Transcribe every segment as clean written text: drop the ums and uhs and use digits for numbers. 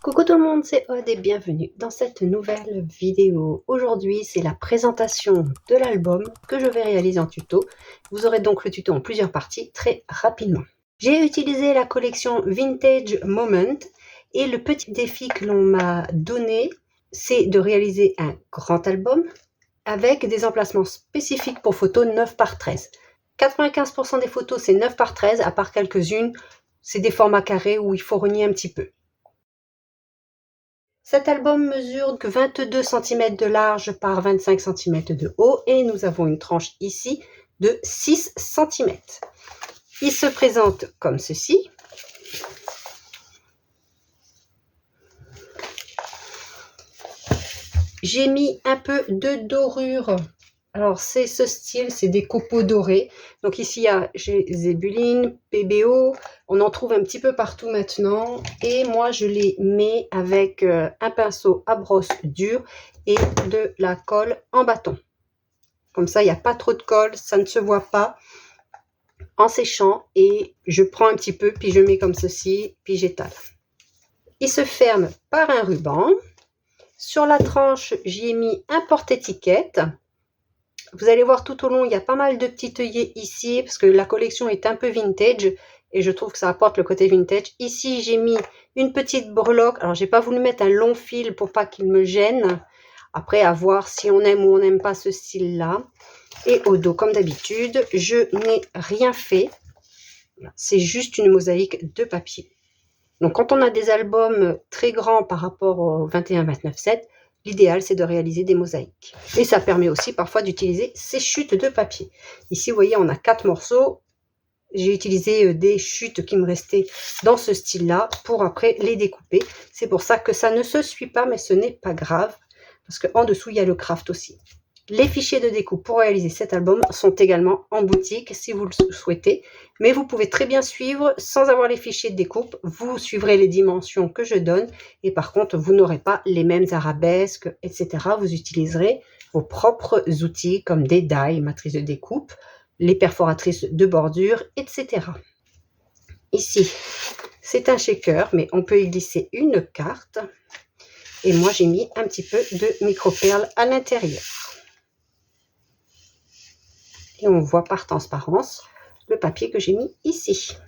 Coucou tout le monde, c'est Aude et bienvenue dans cette nouvelle vidéo. Aujourd'hui, c'est la présentation de l'album que je vais réaliser en tuto. Vous aurez donc le tuto en plusieurs parties très rapidement. J'ai utilisé la collection Vintage Moment et le petit défi que l'on m'a donné, c'est de réaliser un grand album avec des emplacements spécifiques pour photos 9 par 13. 95% des photos, c'est 9 par 13, à part quelques-unes, c'est des formats carrés où il faut renier un petit peu. Cet album mesure que 22 cm de large par 25 cm de haut et nous avons une tranche ici de 6 cm. Il se présente comme ceci. J'ai mis un peu de dorure. Alors c'est ce style, c'est des copeaux dorés. Donc ici j'ai Zébuline, PBO, on en trouve un petit peu partout maintenant. Et moi je les mets avec un pinceau à brosse dure et de la colle en bâton. Comme ça il n'y a pas trop de colle, ça ne se voit pas en séchant. Et je prends un petit peu, puis je mets comme ceci, puis j'étale. Il se ferme par un ruban. Sur la tranche, j'y ai mis un porte-étiquette. Vous allez voir tout au long, il y a pas mal de petits œillets ici, parce que la collection est un peu vintage, et je trouve que ça apporte le côté vintage. Ici, j'ai mis une petite breloque. Alors, j'ai pas voulu mettre un long fil pour pas qu'il me gêne. Après, à voir si on aime ou on n'aime pas ce style-là. Et au dos, comme d'habitude, je n'ai rien fait. C'est juste une mosaïque de papier. Donc, quand on a des albums très grands par rapport au 21-29-7, l'idéal, c'est de réaliser des mosaïques. Et ça permet aussi parfois d'utiliser ces chutes de papier. Ici, vous voyez, on a 4 morceaux. J'ai utilisé des chutes qui me restaient dans ce style-là pour après les découper. C'est pour ça que ça ne se suit pas, mais ce n'est pas grave. Parce qu'en dessous, il y a le craft aussi. Les fichiers de découpe pour réaliser cet album sont également en boutique si vous le souhaitez. Mais vous pouvez très bien suivre sans avoir les fichiers de découpe. Vous suivrez les dimensions que je donne. Et par contre, vous n'aurez pas les mêmes arabesques, etc. Vous utiliserez vos propres outils comme des die, matrices de découpe, les perforatrices de bordure, etc. Ici, c'est un shaker, mais on peut y glisser une carte. Et moi, j'ai mis un petit peu de micro-perles à l'intérieur. Et on voit par transparence le papier que j'ai mis ici.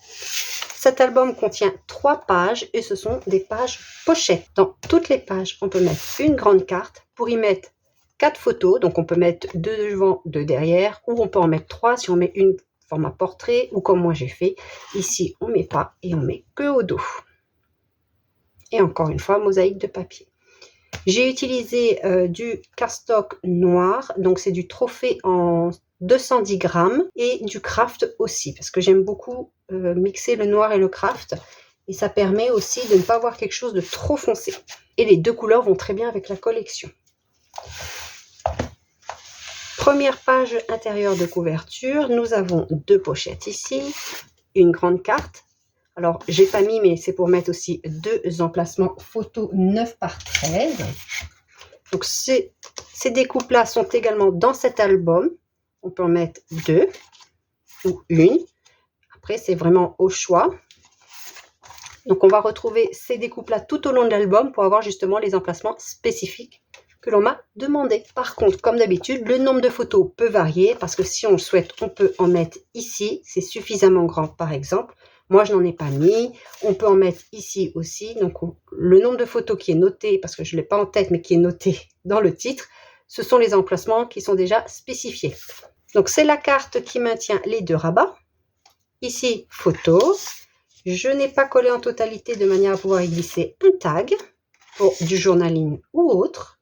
Cet album contient 3 pages et ce sont des pages pochettes. Dans toutes les pages, on peut mettre une grande carte pour y mettre 4 photos. Donc on peut mettre 2 devant, 2 derrière, ou on peut en mettre 3 si on met une format portrait, ou comme moi j'ai fait. Ici, on ne met pas et on met que au dos. Et encore une fois, mosaïque de papier. J'ai utilisé du cardstock noir, donc c'est du trophée en 210 grammes et du craft aussi, parce que j'aime beaucoup mixer le noir et le craft, et ça permet aussi de ne pas avoir quelque chose de trop foncé. Et les deux couleurs vont très bien avec la collection. Première page intérieure de couverture, nous avons 2 pochettes ici, une grande carte. Alors, j'ai pas mis, mais c'est pour mettre aussi 2 emplacements photos 9 par 13. Donc, ces découpes-là sont également dans cet album. On peut en mettre 2 ou une. Après, c'est vraiment au choix. Donc, on va retrouver ces découpes-là tout au long de l'album pour avoir justement les emplacements spécifiques que l'on m'a demandé. Par contre, comme d'habitude, le nombre de photos peut varier parce que si on le souhaite, on peut en mettre ici. C'est suffisamment grand, par exemple. Moi, je n'en ai pas mis. On peut en mettre ici aussi. Donc, le nombre de photos qui est noté, parce que je ne l'ai pas en tête, mais qui est noté dans le titre, ce sont les emplacements qui sont déjà spécifiés. Donc, c'est la carte qui maintient les 2 rabats. Ici, photo. Je n'ai pas collé en totalité de manière à pouvoir y glisser un tag pour du journaling ou autre.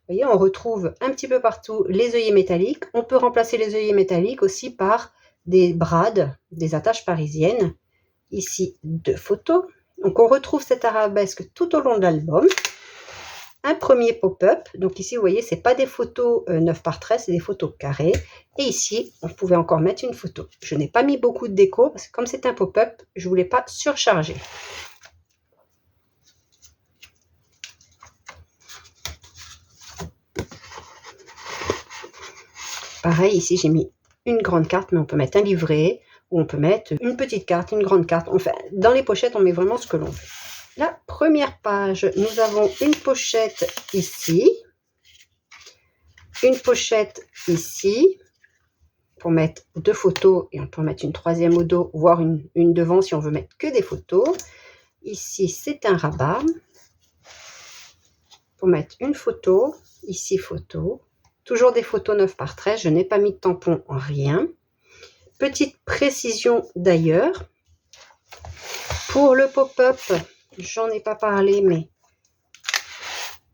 Vous voyez, on retrouve un petit peu partout les œillets métalliques. On peut remplacer les œillets métalliques aussi par des brades, des attaches parisiennes. Ici, 2 photos. Donc, on retrouve cette arabesque tout au long de l'album. Un premier pop-up. Donc, ici, vous voyez, ce n'est pas des photos 9 par 13, c'est des photos carrées. Et ici, on pouvait encore mettre une photo. Je n'ai pas mis beaucoup de déco parce que comme c'est un pop-up, je ne voulais pas surcharger. Pareil, ici, j'ai mis une grande carte, mais on peut mettre un livret. Ou on peut mettre une petite carte, une grande carte. Enfin, dans les pochettes, on met vraiment ce que l'on veut. la première page, nous avons une pochette ici, une pochette ici, pour mettre 2 photos, et on peut en mettre une troisième au dos, voire une devant si on veut mettre que des photos. Ici, c'est un rabat, pour mettre une photo, ici photo, toujours des photos 9 par 13, je n'ai pas mis de tampon, rien. Petite précision d'ailleurs, pour le pop-up, j'en ai pas parlé, mais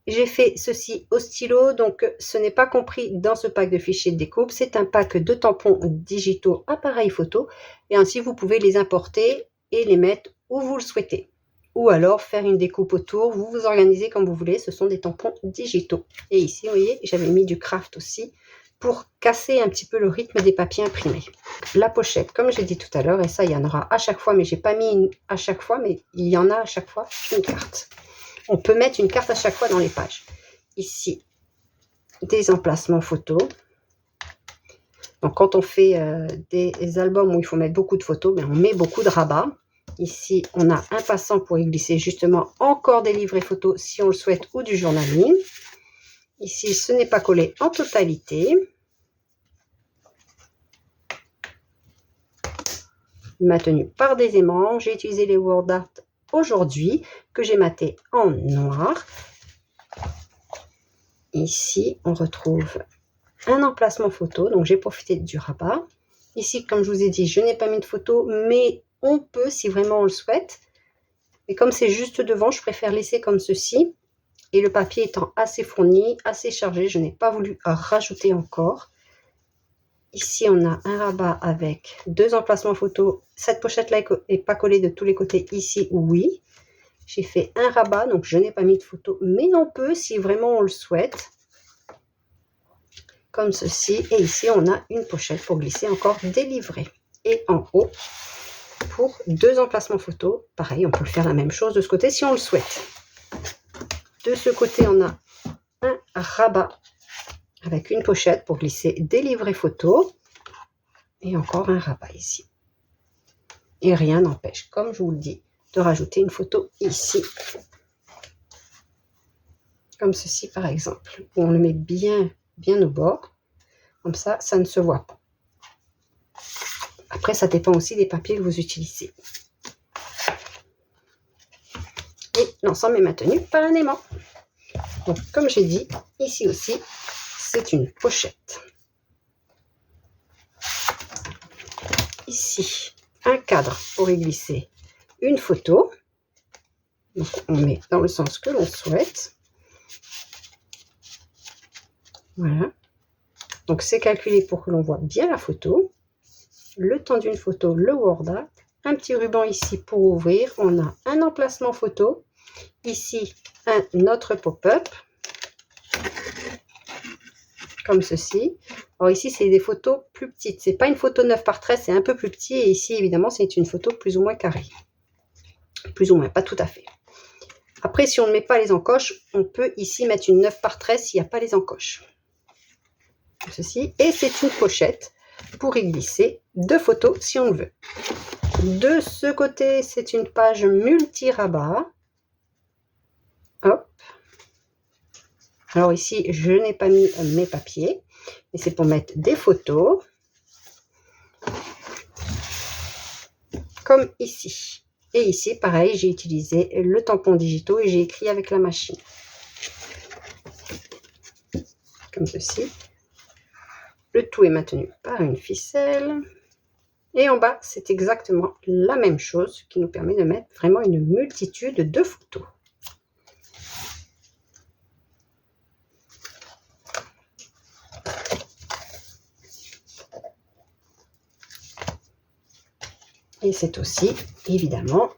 j'ai fait ceci au stylo, donc ce n'est pas compris dans ce pack de fichiers de découpe. C'est un pack de tampons digitaux appareil photo, et ainsi vous pouvez les importer et les mettre où vous le souhaitez. Ou alors faire une découpe autour, vous vous organisez comme vous voulez, ce sont des tampons digitaux. Et ici, vous voyez, j'avais mis du craft aussi, pour casser un petit peu le rythme des papiers imprimés. La pochette, comme j'ai dit tout à l'heure, et ça il y en aura à chaque fois, mais j'ai pas mis à chaque fois, mais il y en a à chaque fois, une carte. On peut mettre une carte à chaque fois dans les pages. Ici, des emplacements photos. Donc quand on fait des albums où il faut mettre beaucoup de photos, ben on met beaucoup de rabats. Ici, on a un passant pour y glisser justement encore des livrets photos si on le souhaite, ou du journaling. Ici, ce n'est pas collé en totalité. Maintenu par des aimants. J'ai utilisé les Word Art aujourd'hui, que j'ai maté en noir. Ici, on retrouve un emplacement photo, donc j'ai profité du rabat. Ici, comme je vous ai dit, je n'ai pas mis de photo, mais on peut si vraiment on le souhaite. Mais comme c'est juste devant, je préfère laisser comme ceci. Et le papier étant assez fourni, assez chargé, je n'ai pas voulu rajouter encore. Ici, on a un rabat avec 2 emplacements photo. Cette pochette-là n'est pas collée de tous les côtés. Ici, oui. J'ai fait un rabat, donc je n'ai pas mis de photo, mais on peut si vraiment on le souhaite. Comme ceci. Et ici, on a une pochette pour glisser encore des livrets. Et en haut, pour 2 emplacements photo. Pareil, on peut faire la même chose de ce côté si on le souhaite. De ce côté, on a un rabat avec une pochette pour glisser des livrets photos. Et encore un rabat ici. Et rien n'empêche, comme je vous le dis, de rajouter une photo ici. Comme ceci, par exemple. Où on le met bien au bord. Comme ça, ça ne se voit pas. Après, ça dépend aussi des papiers que vous utilisez. Et l'ensemble est maintenu par un aimant. Donc, comme j'ai dit, ici aussi, c'est une pochette. Ici, un cadre pour y glisser une photo. Donc, on met dans le sens que l'on souhaite. Voilà. Donc, c'est calculé pour que l'on voit bien la photo. Le temps d'une photo, le Word Art. Un petit ruban ici pour ouvrir. On a un emplacement photo. Ici, un autre pop-up. Comme ceci. Alors ici, c'est des photos plus petites. C'est pas une photo 9 par 13, c'est un peu plus petit. Et ici, évidemment, c'est une photo plus ou moins carrée. Plus ou moins, pas tout à fait. Après, si on ne met pas les encoches, on peut ici mettre une 9 par 13 s'il n'y a pas les encoches. Comme ceci. Et c'est une pochette pour y glisser 2 photos si on le veut. De ce côté, c'est une page multi-rabat. Hop. Alors ici, je n'ai pas mis mes papiers, mais c'est pour mettre des photos. Comme ici. Et ici, pareil, j'ai utilisé le tampon digitaux et j'ai écrit avec la machine. Comme ceci. Le tout est maintenu par une ficelle. Et en bas, c'est exactement la même chose, ce qui nous permet de mettre vraiment une multitude de photos. Et c'est aussi, évidemment,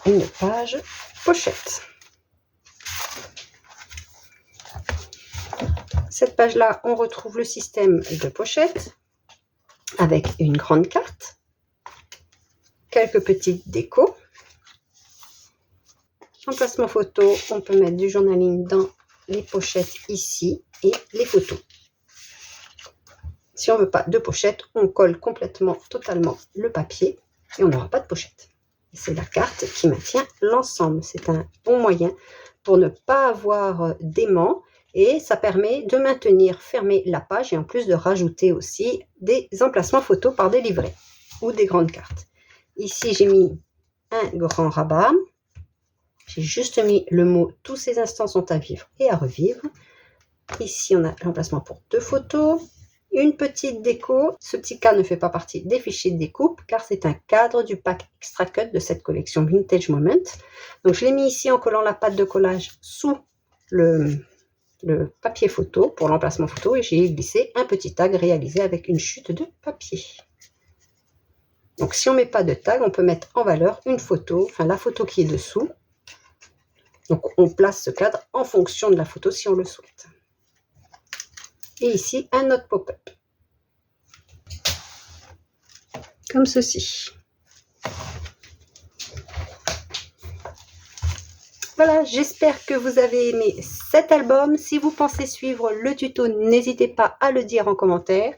une page pochette. Cette page-là, on retrouve le système de pochette avec une grande carte, quelques petites décos. Emplacement photo, on peut mettre du journaling dans les pochettes ici et les photos. Si on ne veut pas de pochette, on colle complètement, totalement le papier et on n'aura pas de pochette. C'est la carte qui maintient l'ensemble. C'est un bon moyen pour ne pas avoir d'aimant et ça permet de maintenir fermée la page et en plus de rajouter aussi des emplacements photos par des livrets ou des grandes cartes. Ici, j'ai mis un grand rabat. J'ai juste mis le mot « Tous ces instants sont à vivre et à revivre ». Ici, on a l'emplacement pour 2 photos. Une petite déco. Ce petit cadre ne fait pas partie des fichiers de découpe car c'est un cadre du pack Extra Cut de cette collection Vintage Moment. Donc, je l'ai mis ici en collant la pâte de collage sous le papier photo pour l'emplacement photo et j'ai glissé un petit tag réalisé avec une chute de papier. Donc, si on ne met pas de tag, on peut mettre en valeur une photo, enfin la photo qui est dessous. Donc, on place ce cadre en fonction de la photo si on le souhaite. Et ici, un autre pop-up. Comme ceci. Voilà, j'espère que vous avez aimé cet album. Si vous pensez suivre le tuto, n'hésitez pas à le dire en commentaire.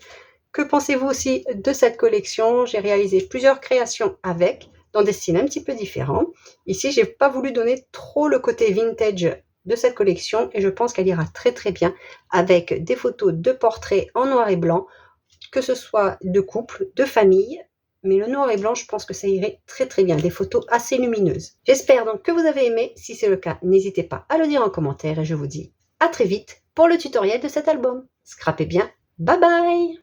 Que pensez-vous aussi de cette collection? J'ai réalisé plusieurs créations avec, dans des styles un petit peu différents. Ici, je n'ai pas voulu donner trop le côté vintage de cette collection et je pense qu'elle ira très très bien avec des photos de portraits en noir et blanc, que ce soit de couple, de famille, mais le noir et blanc, je pense que ça irait très très bien, des photos assez lumineuses. J'espère donc que vous avez aimé. Si c'est le cas, n'hésitez pas à le dire en commentaire et je vous dis à très vite pour le tutoriel de cet album. Scrapez bien, bye bye!